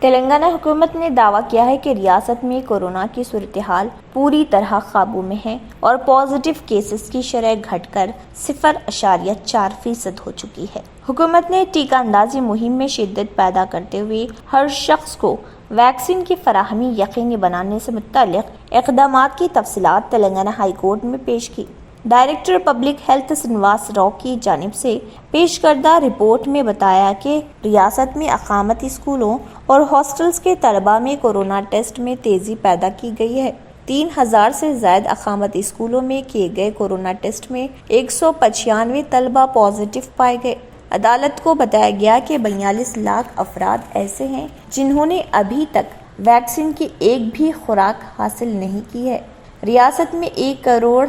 تلنگانہ حکومت نے دعویٰ کیا ہے کہ ریاست میں کورونا کی صورتحال پوری طرح قابو میں ہے اور پازیٹیو کیسز کی شرح گھٹ کر 0.4% ہو چکی ہے۔ حکومت نے ٹیکہ اندازی مہم میں شدت پیدا کرتے ہوئے ہر شخص کو ویکسین کی فراہمی یقینی بنانے سے متعلق اقدامات کی تفصیلات تلنگانہ ہائی کورٹ میں پیش کی۔ Director public health Srinivas Rao کی جانب سے پیش کردہ رپورٹ میں بتایا کہ ریاست میں اقامتی اسکولوں اور ہاسٹلز کے طلباء میں کورونا ٹیسٹ میں تیزی پیدا کی گئی ہے۔ 3000 سے زائد اقامتی اسکولوں میں کیے گئے کورونا ٹیسٹ میں 195 طلباء پازیٹیو پائے گئے۔ عدالت کو بتایا گیا کہ 42 لاکھ افراد ایسے ہیں جنہوں نے ابھی تک ویکسین کی ایک بھی خوراک حاصل نہیں کی ہے۔ ریاست میں 1.8 کروڑ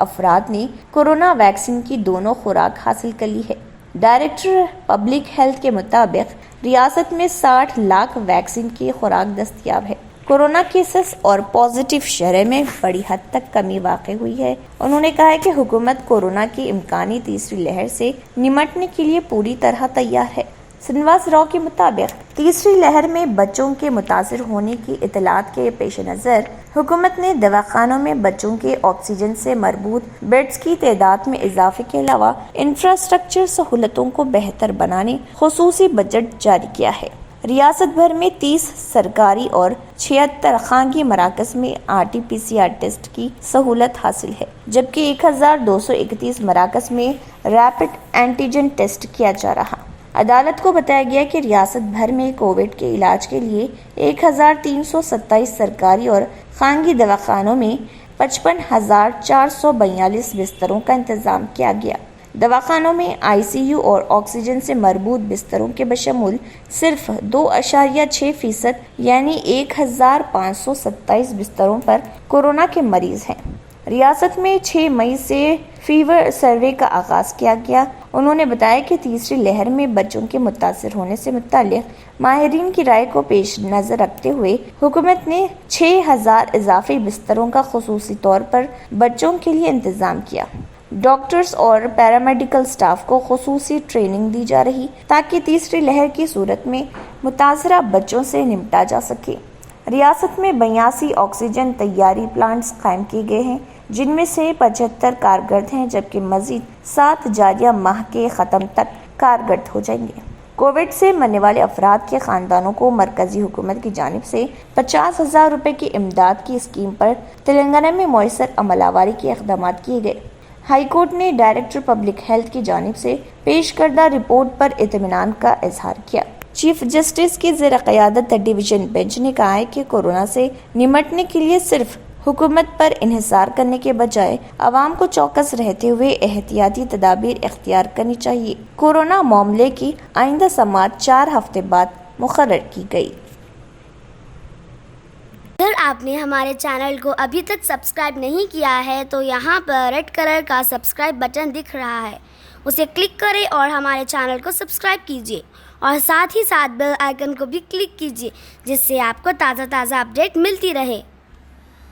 افراد نے کورونا ویکسین کی دونوں خوراک حاصل کر لی ہے۔ ڈائریکٹر پبلک ہیلتھ کے مطابق ریاست میں 60 لاکھ ویکسین کی خوراک دستیاب ہے۔ کورونا کیسز اور پازیٹیو شرح میں بڑی حد تک کمی واقع ہوئی ہے۔ انہوں نے کہا کہ حکومت کورونا کی امکانی تیسری لہر سے نمٹنے کے لیے پوری طرح تیار ہے۔ سرینواس راؤ کے مطابق تیسری لہر میں بچوں کے متاثر ہونے کی اطلاعات کے پیش نظر حکومت نے دواخانوں میں بچوں کے آکسیجن سے مربوط بیڈز کی تعداد میں اضافے کے علاوہ انفراسٹرکچر سہولتوں کو بہتر بنانے خصوصی بجٹ جاری کیا ہے۔ ریاست بھر میں 30 سرکاری اور 76 خانگی مراکز میں RT-PCR ٹیسٹ کی سہولت حاصل ہے، جبکہ 1231 مراکز میں ریپڈ اینٹیجن ٹیسٹ کیا جا رہا۔ عدالت کو بتایا گیا کہ ریاست بھر میں کووڈ کے علاج کے لیے 1327 سرکاری اور خانگی دواخانوں میں 55,442 بستروں کا انتظام کیا گیا۔ دواخانوں میں ICU اور آکسیجن سے مربوط بستروں کے بشمول صرف 2.6% یعنی 1527 بستروں پر کورونا کے مریض ہیں۔ ریاست میں 6 مئی سے فیور سروے کا آغاز کیا گیا۔ انہوں نے بتایا کہ تیسری لہر میں بچوں کے متاثر ہونے سے متعلق ماہرین کی رائے کو پیش نظر رکھتے ہوئے حکومت نے 6000 اضافی بستروں کا خصوصی طور پر بچوں کے لیے انتظام کیا۔ ڈاکٹرز اور پیرامیڈیکل سٹاف کو خصوصی ٹریننگ دی جا رہی تاکہ تیسری لہر کی صورت میں متاثرہ بچوں سے نمٹا جا سکے۔ ریاست میں 82 آکسیجن تیاری پلانٹس قائم کیے گئے ہیں، جن میں سے 75 کارگرد ہیں، جبکہ مزید 7 جاریہ ماہ کے ختم تک کارگرد ہو جائیں گے۔ کووڈ سے مرنے والے افراد کے خاندانوں کو مرکزی حکومت کی جانب سے 50,000 روپے کی امداد کی اسکیم پر تلنگانہ میں مؤثر عمل آوری کے اقدامات کیے گئے۔ ہائی کورٹ نے ڈائریکٹر پبلک ہیلتھ کی جانب سے پیش کردہ رپورٹ پر اطمینان کا اظہار کیا۔ چیف جسٹس کی زیر قیادت ڈویژن بینچ نے کہا ہے کہ کورونا سے نمٹنے کے لیے صرف حکومت پر انحصار کرنے کے بجائے عوام کو چوکس رہتے ہوئے احتیاطی تدابیر اختیار کرنی چاہیے۔ کورونا معاملے کی آئندہ سماعت 4 ہفتے بعد مقرر کی گئی۔ اگر آپ نے ہمارے چینل کو ابھی تک سبسکرائب نہیں کیا ہے تو یہاں پر ریڈ کلر کا سبسکرائب بٹن دکھ رہا ہے، اسے کلک کریں اور ہمارے چینل کو سبسکرائب کیجیے اور ساتھ ہی ساتھ بیل آئیکن کو بھی کلک کیجیے، جس سے آپ کو تازہ اپڈیٹ ملتی رہے۔